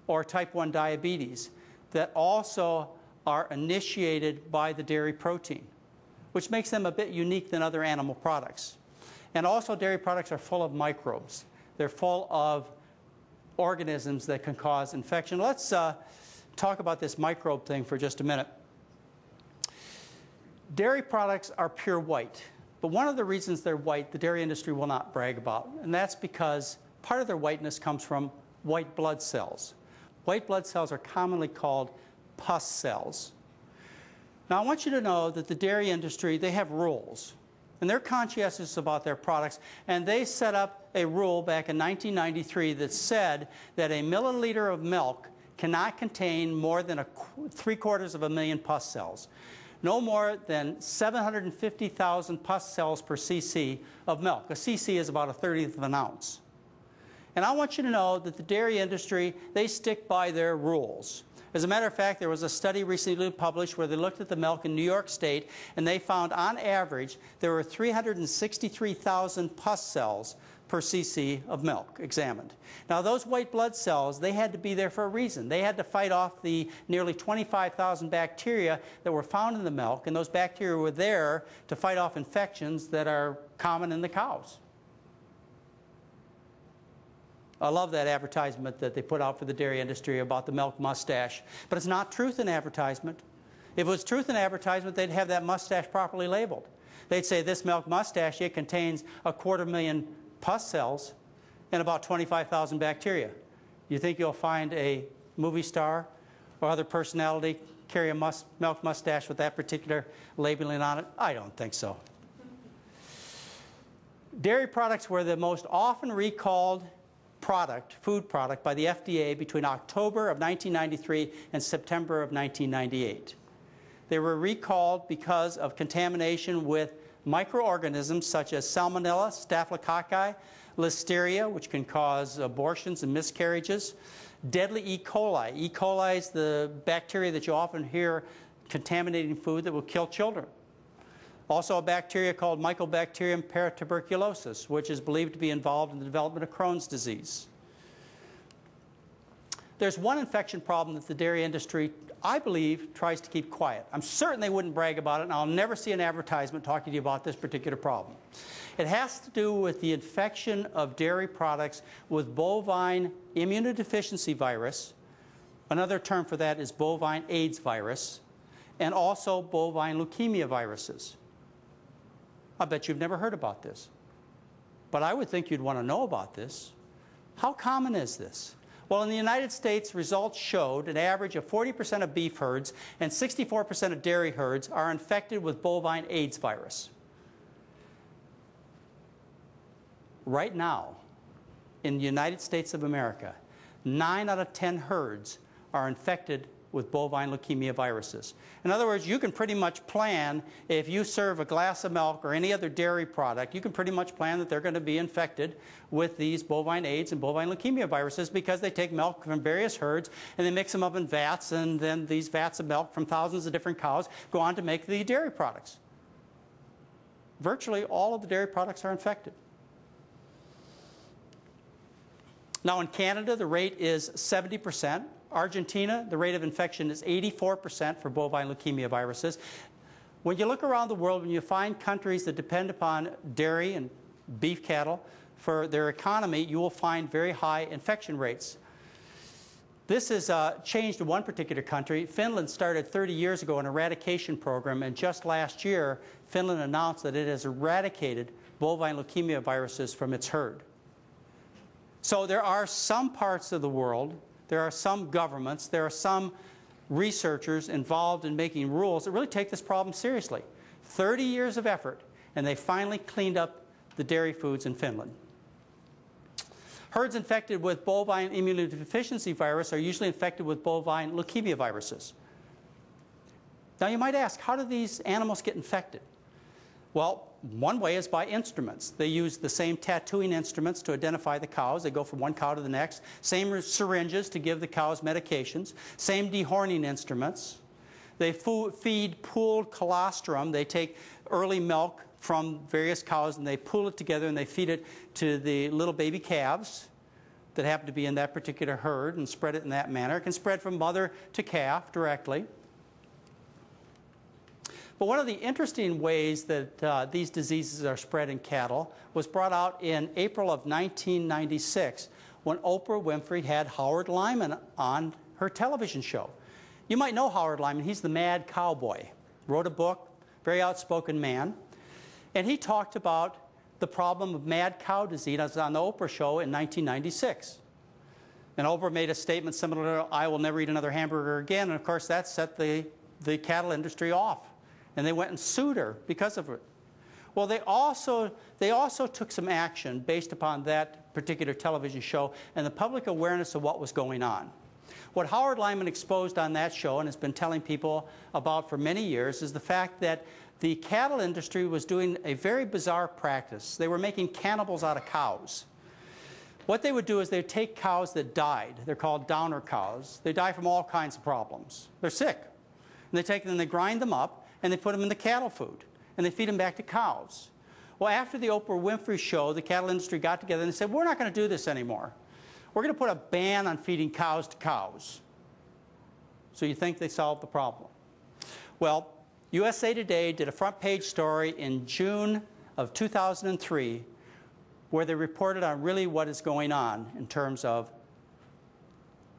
or type 1 diabetes that also are initiated by the dairy protein, which makes them a bit unique than other animal products. And also dairy products are full of microbes. They're full of organisms that can cause infection. Let's talk about this microbe thing for just a minute. Dairy products are pure white, but one of the reasons they're white the dairy industry will not brag about, and that's because part of their whiteness comes from white blood cells. White blood cells are commonly called pus cells. Now I want you to know that the dairy industry, they have rules, and they're conscientious about their products, and they set up a rule back in 1993 that said that a milliliter of milk cannot contain more than 3/4 of a million pus cells. No more than 750,000 pus cells per cc of milk. A cc is about 1/30 of an ounce. And I want you to know that the dairy industry, they stick by their rules. As a matter of fact, there was a study recently published where they looked at the milk in New York State, and they found on average there were 363,000 pus cells per cc of milk examined. Now those white blood cells, they had to be there for a reason. They had to fight off the nearly 25,000 bacteria that were found in the milk, and those bacteria were there to fight off infections that are common in the cows. I love that advertisement that they put out for the dairy industry about the milk mustache, but it's not truth in advertisement. If it was truth in advertisement, they'd have that mustache properly labeled. They'd say this milk mustache, it contains 250,000 pus cells and about 25,000 bacteria. You think you'll find a movie star or other personality carry a milk mustache with that particular labeling on it? I don't think so. Dairy products were the most often recalled food product by the FDA between October of 1993 and September of 1998. They were recalled because of contamination with microorganisms such as Salmonella, Staphylococci, Listeria, which can cause abortions and miscarriages, deadly E. coli. E. coli is the bacteria that you often hear contaminating food that will kill children. Also a bacteria called Mycobacterium paratuberculosis, which is believed to be involved in the development of Crohn's disease. There's one infection problem that the dairy industry, I believe, tries to keep quiet. I'm certain they wouldn't brag about it, and I'll never see an advertisement talking to you about this particular problem. It has to do with the infection of dairy products with bovine immunodeficiency virus. Another term for that is bovine AIDS virus, and also bovine leukemia viruses. I bet you've never heard about this, but I would think you'd want to know about this. How common is this? Well, in the United States, results showed an average of 40% of beef herds and 64% of dairy herds are infected with bovine AIDS virus. Right now, in the United States of America, 9 out of 10 herds are infected with bovine leukemia viruses. In other words, you can pretty much plan, if you serve a glass of milk or any other dairy product, you can pretty much plan that they're going to be infected with these bovine AIDS and bovine leukemia viruses because they take milk from various herds and they mix them up in vats, and then these vats of milk from thousands of different cows go on to make the dairy products. Virtually all of the dairy products are infected. Now in Canada, the rate is 70%. Argentina, the rate of infection is 84% for bovine leukemia viruses. When you look around the world, when you find countries that depend upon dairy and beef cattle for their economy, you will find very high infection rates. This has changed in one particular country. Finland started 30 years ago an eradication program, and just last year, Finland announced that it has eradicated bovine leukemia viruses from its herd. So there are some parts of the world, there are some governments, there are some researchers involved in making rules that really take this problem seriously. 30 years of effort, and they finally cleaned up the dairy foods in Finland. Herds infected with bovine immunodeficiency virus are usually infected with bovine leukemia viruses. Now you might ask, how do these animals get infected? Well, one way is by instruments. They use the same tattooing instruments to identify the cows. They go from one cow to the next. Same syringes to give the cows medications. Same dehorning instruments. They feed pooled colostrum. They take early milk from various cows and they pool it together and they feed it to the little baby calves. that happen to be in that particular herd and spread it in that manner. It can spread from mother to calf directly. But one of the interesting ways that these diseases are spread in cattle was brought out in April of 1996 when Oprah Winfrey had Howard Lyman on her television show. You might know Howard Lyman. He's the mad cowboy. Wrote a book, very outspoken man. And he talked about the problem of mad cow disease on the Oprah show in 1996. And Oprah made a statement similar to, "I will never eat another hamburger again." And of course, that set the cattle industry off. And they went and sued her because of it. Well, they also took some action based upon that particular television show and the public awareness of what was going on. What Howard Lyman exposed on that show and has been telling people about for many years is the fact that the cattle industry was doing a very bizarre practice. They were making cannibals out of cows. What they would do is they would take cows that died. They're called downer cows. They die from all kinds of problems. They're sick. And they take them and they grind them up and they put them in the cattle food. And they feed them back to cows. Well, after the Oprah Winfrey show, the cattle industry got together and they said, "We're not going to do this anymore. We're going to put a ban on feeding cows to cows." So you think they solved the problem? Well, USA Today did a front page story in June of 2003 where they reported on really what is going on in terms of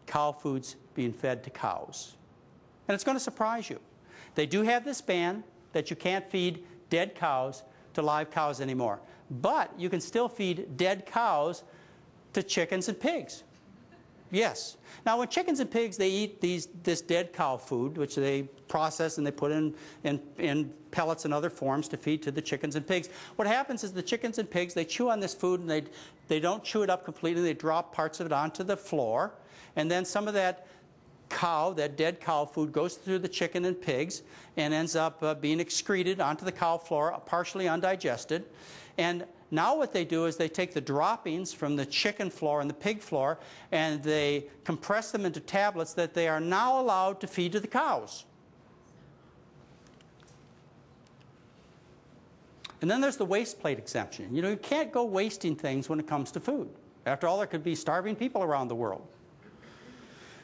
cow foods being fed to cows. And it's going to surprise you. They do have this ban that you can't feed dead cows to live cows anymore. But you can still feed dead cows to chickens and pigs. Yes. Now, when chickens and pigs, they eat this dead cow food, which they process and they put in pellets and other forms to feed to the chickens and pigs. What happens is the chickens and pigs, they chew on this food and they don't chew it up completely. They drop parts of it onto the floor. And then some of that cow, that dead cow food, goes through the chicken and pigs and ends up being excreted onto the cow floor, partially undigested. And now what they do is they take the droppings from the chicken floor and the pig floor and they compress them into tablets that they are now allowed to feed to the cows. And then there's the waste plate exemption. You know, you can't go wasting things when it comes to food. After all, there could be starving people around the world.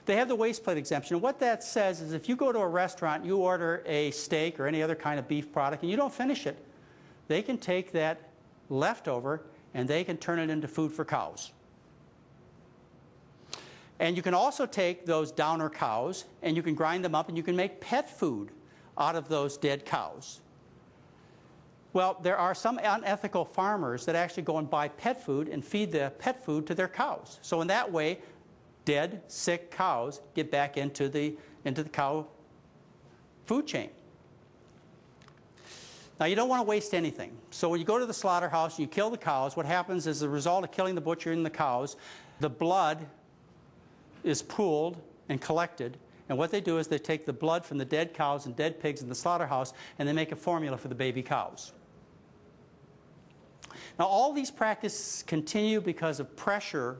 They have the waste plate exemption. And what that says is if you go to a restaurant, you order a steak or any other kind of beef product and you don't finish it, they can take that leftover and they can turn it into food for cows. And you can also take those downer cows and you can grind them up and you can make pet food out of those dead cows. Well, there are some unethical farmers that actually go and buy pet food and feed the pet food to their cows. So in that way, dead, sick cows get back into the cow food chain. Now, you don't want to waste anything. So when you go to the slaughterhouse and you kill the cows, what happens is, as a result of killing the butcher and the cows, the blood is pooled and collected. And what they do is they take the blood from the dead cows and dead pigs in the slaughterhouse and they make a formula for the baby cows. Now, all these practices continue because of pressure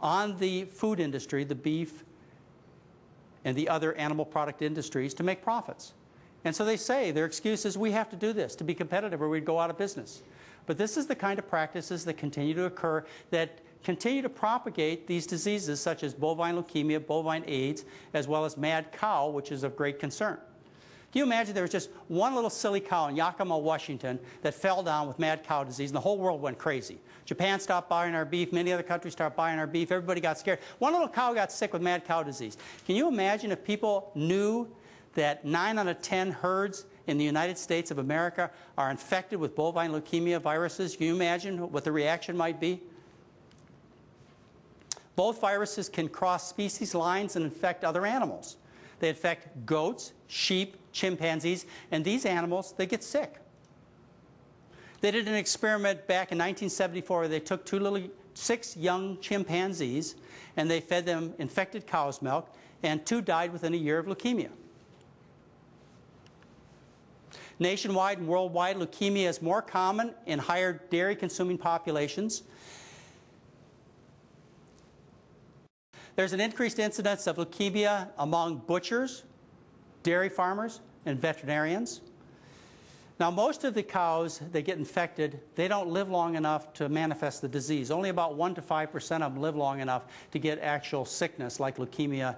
on the food industry, the beef and the other animal product industries, to make profits. And so they say, their excuse is, we have to do this to be competitive or we'd go out of business. But this is the kind of practices that continue to occur, that continue to propagate these diseases such as bovine leukemia, bovine AIDS, as well as mad cow, which is of great concern. Can you imagine there was just one little silly cow in Yakima, Washington, that fell down with mad cow disease, and the whole world went crazy. Japan stopped buying our beef. Many other countries stopped buying our beef. Everybody got scared. One little cow got sick with mad cow disease. Can you imagine if people knew that 9 out of 10 herds in the United States of America are infected with bovine leukemia viruses? Can you imagine what the reaction might be? Both viruses can cross species lines and infect other animals. They infect goats, sheep, chimpanzees, and these animals, they get sick. They did an experiment back in 1974 where they took 6 young chimpanzees and they fed them infected cow's milk, and 2 died within a year of leukemia. Nationwide and worldwide, leukemia is more common in higher dairy-consuming populations. There's an increased incidence of leukemia among butchers, dairy farmers, and veterinarians. Now, most of the cows that get infected, they don't live long enough to manifest the disease. Only about 1 to 5% of them live long enough to get actual sickness like leukemia